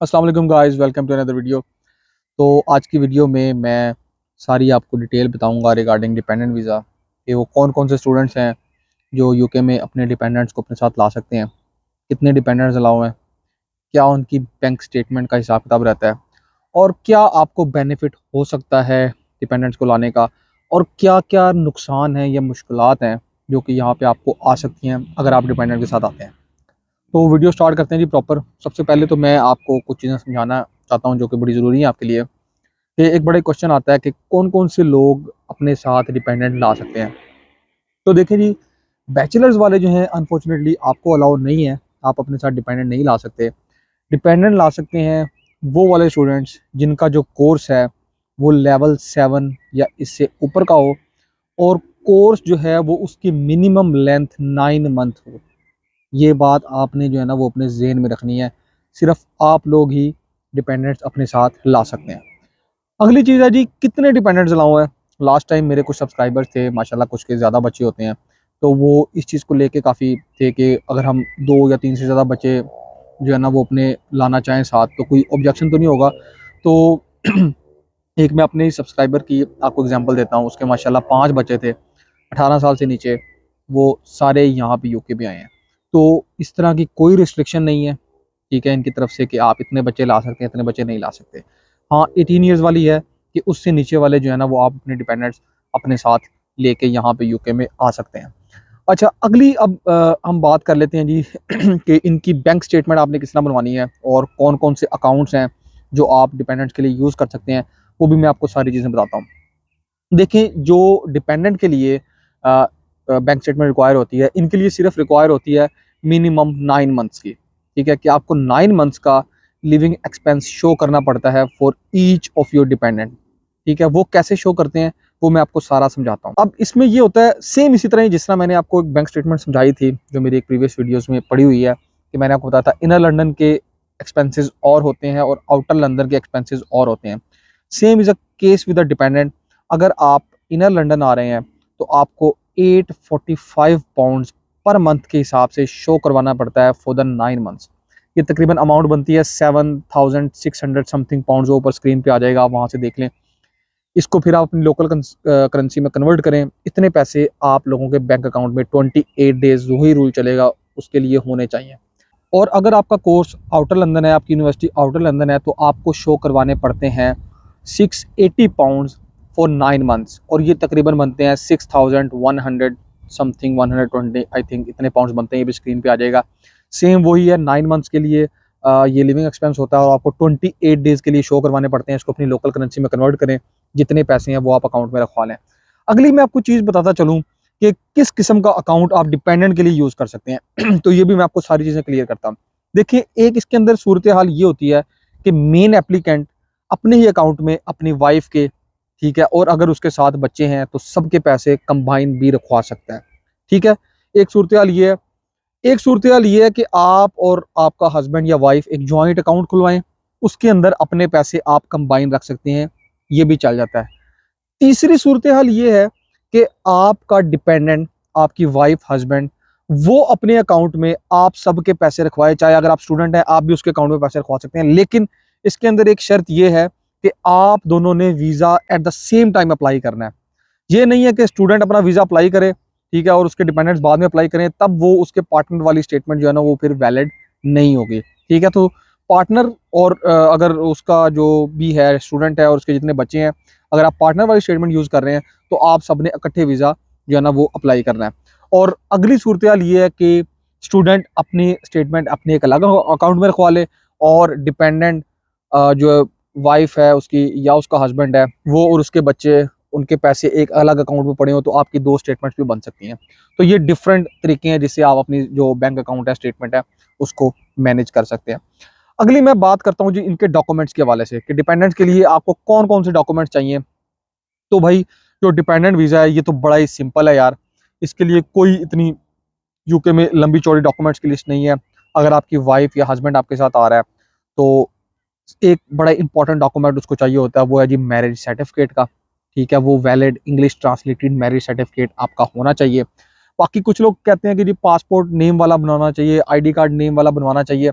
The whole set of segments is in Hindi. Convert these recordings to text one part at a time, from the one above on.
अस्सलाम वालेकुम guys, welcome to another video. तो आज की वीडियो में मैं सारी आपको डिटेल बताऊंगा रिगार्डिंग डिपेंडेंट वीज़ा कि वो कौन कौन से स्टूडेंट्स हैं जो यूके में अपने डिपेंडेंट्स को अपने साथ ला सकते हैं, कितने डिपेंडेंट्स अलाउ हैं, क्या उनकी बैंक स्टेटमेंट का हिसाब किताब रहता है और क्या आपको बेनिफिट हो सकता है डिपेंडेंट्स को लाने का, और क्या क्या नुकसान हैं या मुश्किलात हैं जो कि यहाँ पे आपको आ सकती हैं अगर आप डिपेंडेंट के साथ आते हैं। तो वीडियो स्टार्ट करते हैं जी प्रॉपर। सबसे पहले तो मैं आपको कुछ चीज़ें समझाना चाहता हूँ जो कि बड़ी ज़रूरी है आपके लिए, कि एक बड़ा क्वेश्चन आता है कि कौन कौन से लोग अपने साथ डिपेंडेंट ला सकते हैं। तो देखिए जी, बैचलर्स वाले जो हैं अनफॉर्चुनेटली आपको अलाउ नहीं है, आप अपने साथ डिपेंडेंट नहीं ला सकते। डिपेंडेंट ला सकते हैं वो वाले स्टूडेंट्स जिनका जो कोर्स है वो लेवल 7 या इससे ऊपर का हो, और कोर्स जो है वो उसकी मिनिमम लेंथ 9 मंथ हो। ये बात आपने जो है ना वो अपने जहन में रखनी है। सिर्फ आप लोग ही डिपेंडेंट्स अपने साथ ला सकते हैं। अगली चीज़ है जी, कितने डिपेंडेंट्स अलाउ हैं। लास्ट टाइम मेरे कुछ सब्सक्राइबर्स थे माशाल्लाह, कुछ के ज़्यादा बच्चे होते हैं, तो वो इस चीज़ को लेके काफ़ी थे कि अगर हम 2 या 3 से ज़्यादा बच्चे जो है ना वो अपने लाना चाहें साथ तो कोई ऑब्जेक्शन तो नहीं होगा। तो एक मैं अपने ही सब्सक्राइबर की आपको एग्जांपल देता हूँ। उसके माशाल्लाह 5 बच्चे थे 18 साल से नीचे, वो सारे यहाँ पे यूके पे आए हैं। तो इस तरह की कोई रिस्ट्रिक्शन नहीं है, ठीक है, इनकी तरफ से कि आप इतने बच्चे ला सकते हैं इतने बच्चे नहीं ला सकते। हाँ, 18 ईयर्स वाली है कि उससे नीचे वाले जो है ना वो आप अपने डिपेंडेंट्स अपने साथ लेके यहाँ पे यूके में आ सकते हैं। अच्छा, अगली अब हम बात कर लेते हैं जी कि इनकी बैंक स्टेटमेंट आपने किस तरह बनवानी है और कौन कौन से अकाउंट्स हैं जो आप डिपेंडेंट्स के लिए यूज़ कर सकते हैं, वो भी मैं आपको सारी चीज़ें बताता हूँ। देखें, जो डिपेंडेंट के लिए बैंक स्टेटमेंट रिक्वायर होती है, इनके लिए सिर्फ रिक्वायर होती है मिनिमम 9 मंथ्स की। ठीक है, कि आपको 9 मंथ्स का लिविंग एक्सपेंस शो करना पड़ता है for each of your dependent. ठीक है, वो कैसे शो करते हैं वो मैं आपको सारा समझाता हूँ। अब इसमें ये होता है सेम इसी तरह ही जिस तरह मैंने आपको एक बैंक स्टेटमेंट समझाई थी जो मेरी एक प्रीवियस वीडियोज़ में पड़ी हुई है, कि मैंने आपको बताया था इनर लंदन के एक्सपेंसेस और होते हैं और आउटर लंदन के एक्सपेंसेस और होते हैं। Same is a case with the dependent. अगर आप इनर लंदन आ रहे हैं तो आपको 845 पाउंड्स पर मंथ के हिसाब से शो करवाना पड़ता है फॉर द 9 मंथ्स। ये तकरीबन अमाउंट बनती है 7600 समथिंग पाउंड्स। ऊपर स्क्रीन पे आ जाएगा, आप वहाँ से देख लें। इसको फिर आप अपनी लोकल करेंसी में कन्वर्ट करें। इतने पैसे आप लोगों के बैंक अकाउंट में 28 डेज वही रूल चलेगा उसके लिए होने चाहिए। और अगर आपका कोर्स आउटर लंदन है, आपकी यूनिवर्सिटी आउटर लंदन है, तो आपको शो करवाने पड़ते हैं 680 पाउंड्स फॉर 9 मंथ्स, और ये तकरीबन बनते हैं 6100 समथिंग 120 आई थिंक, इतने पाउंड्स बनते हैं। ये भी स्क्रीन पे आ जाएगा। सेम वही है 9 मंथ्स के लिए। ये लिविंग एक्सपेंस होता है और आपको 28 डेज़ के लिए शो करवाने पड़ते हैं। इसको अपनी लोकल करेंसी में कन्वर्ट करें, जितने पैसे हैं वो आप अकाउंट में रखवा लें। अगली मैं आपको चीज़ बताता चलूँ कि किस किस्म का अकाउंट आप डिपेंडेंट के लिए यूज़ कर सकते हैं तो ये भी मैं आपको सारी चीज़ें क्लियर करता हूँ। देखिए, एक इसके अंदर सूरत हाल ये होती है कि मेन एप्लीकेंट अपने ही अकाउंट में अपनी वाइफ के, ठीक है, और अगर उसके साथ बच्चे हैं तो सबके पैसे कंबाइन भी रखवा सकता है। ठीक है, एक सूरत हाल ये है। एक सूरत हाल ये है कि आप और आपका हस्बैंड या वाइफ एक जॉइंट अकाउंट खुलवाएं, उसके अंदर अपने पैसे आप कंबाइन रख सकते हैं, ये भी चल जाता है। तीसरी सूरत हाल ये है कि आपका डिपेंडेंट, आपकी वाइफ हस्बैंड, वो अपने अकाउंट में आप सबके पैसे रखवाए। चाहे अगर आप स्टूडेंट हैं आप भी उसके अकाउंट में पैसे रखवा सकते हैं, लेकिन इसके अंदर एक शर्त यह है कि आप दोनों ने visa at the same time apply करना है। ये नहीं है कि स्टूडेंट अपना वीज़ा अप्लाई करे, ठीक है, और उसके डिपेंडेंट्स बाद में अप्लाई करें, तब वो उसके पार्टनर वाली स्टेटमेंट जो है ना वो फिर वैलिड नहीं होगी। ठीक है, तो पार्टनर और अगर उसका जो भी है स्टूडेंट है और उसके जितने बच्चे हैं, अगर आप पार्टनर वाली स्टेटमेंट यूज़ कर रहे हैं तो आप सबने इकट्ठे वीज़ा जो है ना वो अप्लाई करना है। और अगली सूरत हाल ये है कि स्टूडेंट अपनी स्टेटमेंट अपने एक अलग अकाउंट में रखवा ले, और डिपेंडेंट जो वाइफ है उसकी या उसका हस्बैंड है वो और उसके बच्चे, उनके पैसे एक अलग अकाउंट में पड़े हो, तो आपकी 2 स्टेटमेंट्स भी बन सकती हैं। तो ये डिफरेंट तरीके हैं जिससे आप अपनी जो बैंक अकाउंट है, स्टेटमेंट है, उसको मैनेज कर सकते हैं। अगली मैं बात करता हूँ जी इनके डॉक्यूमेंट्स के हवाले से, कि डिपेंडेंट्स के लिए आपको कौन कौन से डॉक्यूमेंट्स चाहिए। तो भाई, जो डिपेंडेंट वीज़ा है ये तो बड़ा ही सिंपल है यार। इसके लिए कोई इतनी यूके में लंबी चौड़ी डॉक्यूमेंट्स की लिस्ट नहीं है। अगर आपकी वाइफ या हस्बैंड आपके साथ आ रहा है तो एक बड़ा इंपॉर्टेंट डॉक्यूमेंट उसको चाहिए होता है, वो है जी मैरिज सर्टिफिकेट का। ठीक है, वो valid English translated marriage certificate आपका होना चाहिए। बाकी कुछ लोग कहते हैं कि जी पासपोर्ट नेम वाला बनवाना चाहिए, आईडी कार्ड नेम वाला बनवाना चाहिए।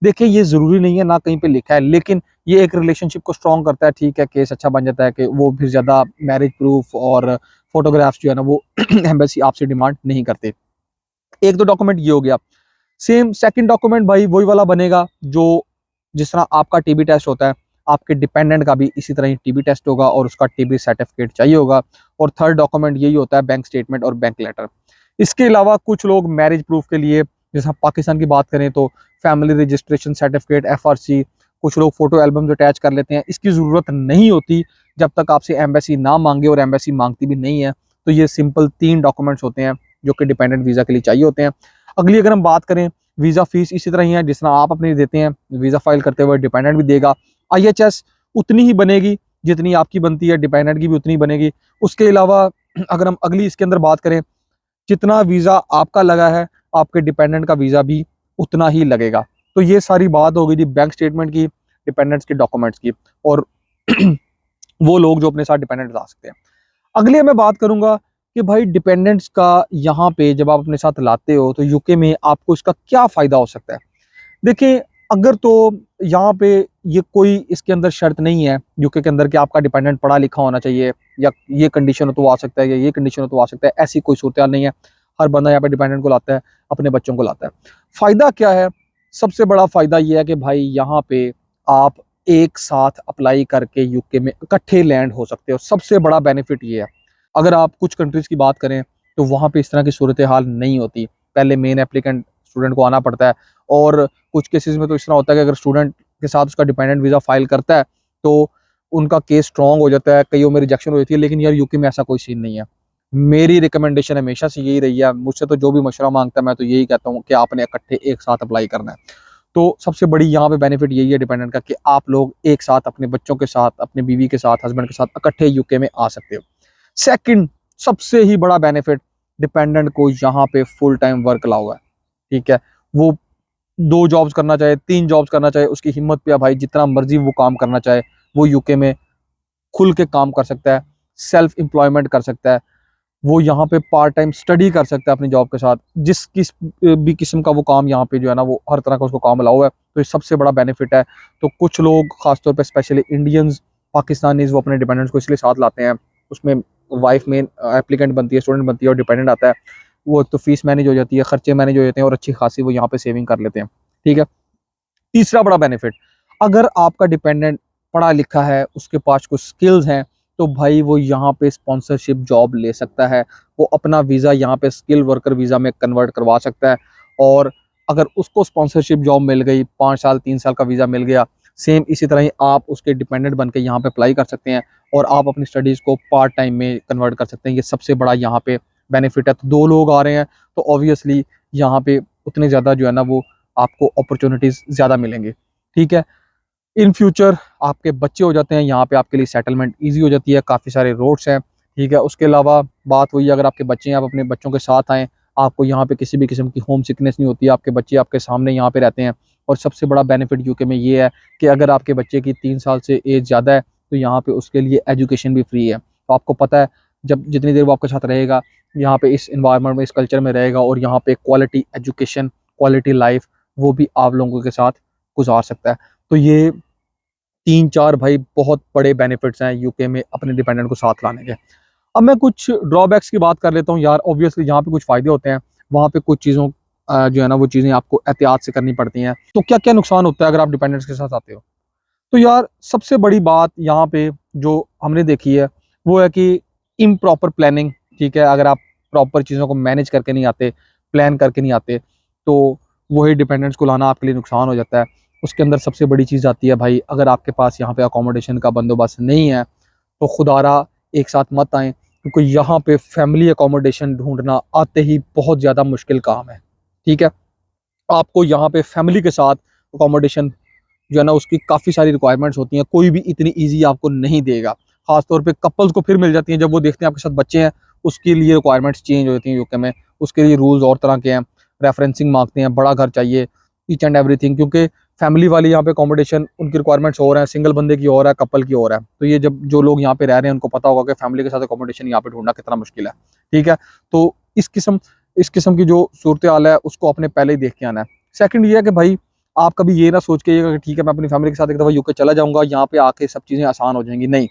देखिए ये ज़रूरी नहीं है, ना कहीं पे लिखा है, लेकिन ये एक रिलेशनशिप को स्ट्रॉन्ग करता है। ठीक है, केस अच्छा बन जाता है कि वो फिर ज़्यादा मैरिज प्रूफ और फोटोग्राफ्स जो है ना वो एम्बेसी आपसे डिमांड नहीं करते। एक तो डॉक्यूमेंट ये हो गया। सेम सेकंड डॉक्यूमेंट भाई वही वाला बनेगा जो जिस तरह आपका टीबी टेस्ट होता है, आपके डिपेंडेंट का भी इसी तरह ही टीबी टेस्ट होगा और उसका टीबी सर्टिफिकेट चाहिए होगा। और थर्ड डॉक्यूमेंट यही होता है बैंक स्टेटमेंट और बैंक लेटर। इसके अलावा कुछ लोग मैरिज प्रूफ के लिए, जैसे हम पाकिस्तान की बात करें तो फैमिली रजिस्ट्रेशन सर्टिफिकेट, एफआरसी, कुछ लोग फोटो एल्बम अटैच कर लेते हैं। इसकी ज़रूरत नहीं होती जब तक आपसे एम्बेसी ना मांगे, और एम्बेसी मांगती भी नहीं है। तो ये सिंपल 3 डॉक्यूमेंट्स होते हैं जो कि डिपेंडेंट वीज़ा के लिए चाहिए होते हैं। अगली अगर हम बात करें, वीज़ा फीस इसी तरह ही है जिस तरह आप अपनी देते हैं, वीज़ा फाइल करते हुए डिपेंडेंट भी देगा। आईएचएस उतनी ही बनेगी जितनी आपकी बनती है, डिपेंडेंट की भी उतनी बनेगी। उसके अलावा अगर हम अगली इसके अंदर बात करें, जितना वीज़ा आपका लगा है आपके डिपेंडेंट का वीज़ा भी उतना ही लगेगा। तो ये सारी बात हो गई थी बैंक स्टेटमेंट की, डिपेंडेंट्स के डॉक्यूमेंट्स की, और वो लोग जो अपने साथ डिपेंडेंट ला सकते हैं। अगले मैं बात करूंगा कि भाई डिपेंडेंट्स का यहाँ पे जब आप अपने साथ लाते हो तो यूके में आपको इसका क्या फ़ायदा हो सकता है। देखिए, अगर तो यहाँ पे ये कोई इसके अंदर शर्त नहीं है यूके के अंदर कि आपका डिपेंडेंट पढ़ा लिखा होना चाहिए, या ये कंडीशन हो तो आ सकता है, या ये कंडीशन हो तो आ सकता है, ऐसी कोई सूरत नहीं है। हर बंदा यहाँ पे डिपेंडेंट को लाता है, अपने बच्चों को लाता है। फ़ायदा क्या है? सबसे बड़ा फ़ायदा ये है कि भाई यहाँ पे आप एक साथ अप्लाई करके यूके में इकट्ठे लैंड हो सकते हो। सबसे बड़ा बेनिफिट ये है। अगर आप कुछ कंट्रीज़ की बात करें तो वहाँ पे इस तरह की सूरत हाल नहीं होती। पहले मेन एप्लीकेंट स्टूडेंट को आना पड़ता है, और कुछ केसेस में तो इस तरह होता है कि अगर स्टूडेंट के साथ उसका डिपेंडेंट वीज़ा फाइल करता है तो उनका केस स्ट्रॉन्ग हो जाता है, कईयों में रिजेक्शन हो जाती है। लेकिन यार यूके में ऐसा कोई सीन नहीं है। मेरी रिकमेंडेशन हमेशा से यही रही है, मुझसे तो जो भी मशवरा मांगता है मैं तो यही कहता हूँ कि आपने इकट्ठे एक साथ अप्लाई करना है। तो सबसे बड़ी यहाँ पे बेनिफिट यही है डिपेंडेंट का, कि आप लोग एक साथ अपने बच्चों के साथ, अपने बीवी के साथ, हस्बैंड के साथ इकट्ठे यूके में आ सकते हो। सेकंड सबसे ही बड़ा बेनिफिट, डिपेंडेंट को यहाँ पे फुल टाइम वर्क अलाउ है। ठीक है, वो 2 जॉब्स करना चाहे, 3 जॉब्स करना चाहे, उसकी हिम्मत पे है भाई, जितना मर्जी वो काम करना चाहे वो यूके में खुल के काम कर सकता है, सेल्फ एम्प्लॉयमेंट कर सकता है। वो यहाँ पे पार्ट टाइम स्टडी कर सकता है अपनी जॉब के साथ। जिस किस भी किस्म का वो काम यहाँ पे जो है ना वो हर तरह का उसको काम अलाउ है। तो ये सबसे बड़ा बेनिफिट है। तो कुछ लोग खासतौर पे स्पेशली इंडियंस, पाकिस्तानीज, वो अपने डिपेंडेंट्स को इसलिए साथ लाते हैं। उसमें वाइफ मेन एप्लीकेंट बनती है, स्टूडेंट बनती है, और डिपेंडेंट आता है। वो एक तो फीस मैनेज हो जाती है, खर्चे मैनेज हो जाते हैं, और अच्छी खासी वो यहाँ पे सेविंग कर लेते हैं। ठीक है। तीसरा बड़ा बेनिफिट, अगर आपका डिपेंडेंट पढ़ा लिखा है, उसके पास कुछ स्किल्स हैं, तो भाई वो यहाँ पे स्पॉन्सरशिप जॉब ले सकता है। वो अपना वीज़ा यहाँ पे स्किल वर्कर वीज़ा में कन्वर्ट करवा सकता है। और अगर उसको स्पॉन्सरशिप जॉब मिल गई, 5 साल 3 साल का वीज़ा मिल गया, सेम इसी तरह ही आप उसके डिपेंडेंट बन के यहाँ पे अप्लाई कर सकते हैं, और आप अपनी स्टडीज़ को पार्ट टाइम में कन्वर्ट कर सकते हैं। ये सबसे बड़ा यहाँ पे बेनिफिट है। तो 2 लोग आ रहे हैं तो ऑब्वियसली यहाँ पे उतने ज़्यादा जो है ना वो आपको अपॉर्चुनिटीज़ ज़्यादा मिलेंगे। ठीक है। इन फ्यूचर आपके बच्चे हो जाते हैं, यहाँ पे आपके लिए सेटलमेंट ईजी हो जाती है, काफ़ी सारे रोड्स हैं। ठीक है। उसके अलावा बात वही है, अगर आपके बच्चे हैं, आप अपने बच्चों के साथ आएँ, आपको यहाँ पे किसी भी किस्म की होम सिकनेस नहीं होती है, आपके बच्चे आपके सामने यहाँ पे रहते हैं। और सबसे बड़ा बेनिफिट यूके में ये है कि अगर आपके बच्चे की 3 साल से एज ज़्यादा है तो यहाँ पे उसके लिए एजुकेशन भी फ्री है। तो आपको पता है, जब जितनी देर वो आपके साथ रहेगा, यहाँ पे इस इन्वायरमेंट में, इस कल्चर में रहेगा, और यहाँ पे क्वालिटी एजुकेशन, क्वालिटी लाइफ वो भी आप लोगों के साथ गुजार सकता है। तो ये 3-4 भाई बहुत बड़े बेनिफिट्स हैं यूके में अपने डिपेंडेंट को साथ लाने के। अब मैं कुछ ड्रॉबैक्स की बात कर लेता हूँ यार। ऑब्वियसली यहाँ पे कुछ फ़ायदे होते हैं, वहाँ पे कुछ चीज़ों जो है ना वो चीज़ें आपको एहतियात से करनी पड़ती हैं। तो क्या क्या नुकसान होता है अगर आप डिपेंडेंट्स के साथ आते हो? तो यार सबसे बड़ी बात यहाँ पे जो हमने देखी है वो है कि इम्प्रॉपर प्लानिंग। ठीक है, अगर आप प्रॉपर चीज़ों को मैनेज करके नहीं आते, प्लान करके नहीं आते, तो वही डिपेंडेंट्स को लाना आपके लिए नुकसान हो जाता है। उसके अंदर सबसे बड़ी चीज़ आती है भाई, अगर आपके पास यहाँ पे अकोमोडेशन का बंदोबस्त नहीं है तो खुदारा एक साथ मत आएँ, क्योंकि यहाँ पे फैमिली अकोमोडेशन ढूंढना आते ही बहुत ज़्यादा मुश्किल काम है। ठीक है, आपको यहाँ पे फैमिली के साथ अकोमोडेशन जो है ना उसकी काफ़ी सारी रिक्वायरमेंट्स होती हैं, कोई भी इतनी ईजी आपको नहीं देगा। खासतौर पे कपल्स को फिर मिल जाती हैं जब वो देखते हैं आपके साथ बच्चे हैं, उसके लिए रिक्वायरमेंट्स चेंज हो जाती हैं यूके में। उसके लिए रूल्स और तरह के हैं, रेफरेंसिंग मांगते हैं, बड़ा घर चाहिए, ईच एंड एवरीथिंग, क्योंकि फैमिली वाली यहाँ पे अकोमोडेशन उनकी रिक्वायरमेंट्स और हैं, सिंगल बंदे की और है, कपल की और है। तो ये जब जो लोग यहाँ पे रह रहे हैं उनको पता होगा कि फैमिली के साथ अकोमोडेशन यहाँ पे ढूंढना कितना मुश्किल है। ठीक है, तो इस किस्म की जो सूरत हाल है उसको आपने पहले ही देख के आना है। सेकंड ये है कि भाई आप कभी ये ना सोच के कि ठीक है मैं अपनी फैमिली के साथ एक दफ़ा यूके चला जाऊंगा, यहाँ पे आके सब चीज़ें आसान हो जाएंगी। नहीं,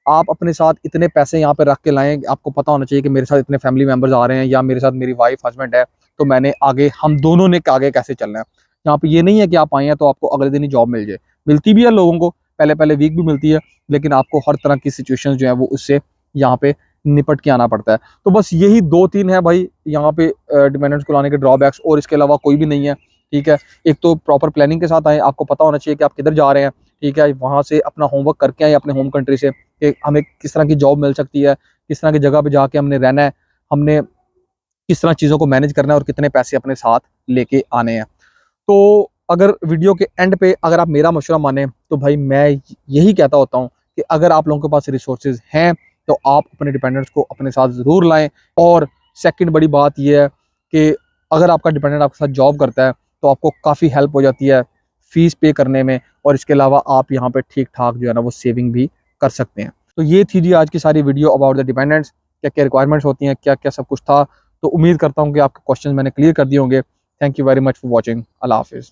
आप अपने साथ इतने पैसे यहाँ पे रख के लाएं, आपको पता होना चाहिए कि मेरे साथ इतने फैमिली मेंबर्स आ रहे हैं या मेरे साथ मेरी वाइफ हस्बैंड है, तो मैंने आगे, हम दोनों ने आगे कैसे चलना है। यहाँ पे ये नहीं है कि आप आए हैं तो आपको अगले दिन ही जॉब मिल जाए। मिलती भी है लोगों को, पहले पहले वीक भी मिलती है, लेकिन आपको हर तरह की सिचुएशन जो है वो उससे यहाँ पे निपट के आना पड़ता है। तो बस यही 2-3 है भाई यहाँ पे डिपेंडेंट्स को लाने के ड्रॉबैक्स, और इसके अलावा कोई भी नहीं है। ठीक है, एक तो प्रॉपर प्लानिंग के साथ आए, आपको पता होना चाहिए कि आप किधर जा रहे हैं। ठीक है, वहाँ से अपना होमवर्क करके आए अपने होम कंट्री से कि हमें किस तरह की जॉब मिल सकती है, किस तरह की जगह पे जाके हमने रहना है, हमने किस तरह चीज़ों को मैनेज करना है और कितने पैसे अपने साथ लेके आने हैं। तो अगर वीडियो के एंड पे अगर आप मेरा मशवरा माने तो भाई मैं यही कहता होता हूँ कि अगर आप लोगों के पास रिसोर्सेज हैं तो आप अपने डिपेंडेंट्स को अपने साथ ज़रूर लाएं। और सेकंड बड़ी बात यह है कि अगर आपका डिपेंडेंट आपके साथ जॉब करता है तो आपको काफ़ी हेल्प हो जाती है फीस पे करने में, और इसके अलावा आप यहाँ पे ठीक ठाक जो है ना वो सेविंग भी कर सकते हैं। तो ये थी जी आज की सारी वीडियो अबाउट द डिपेंडेंट्स, क्या क्या रिक्वायरमेंट्स होती हैं, क्या क्या सब कुछ था। तो उम्मीद करता हूँ कि आपके क्वेश्चन मैंने क्लियर कर दिए होंगे। Thank you very much for watching. अल्लाह हाफिज़।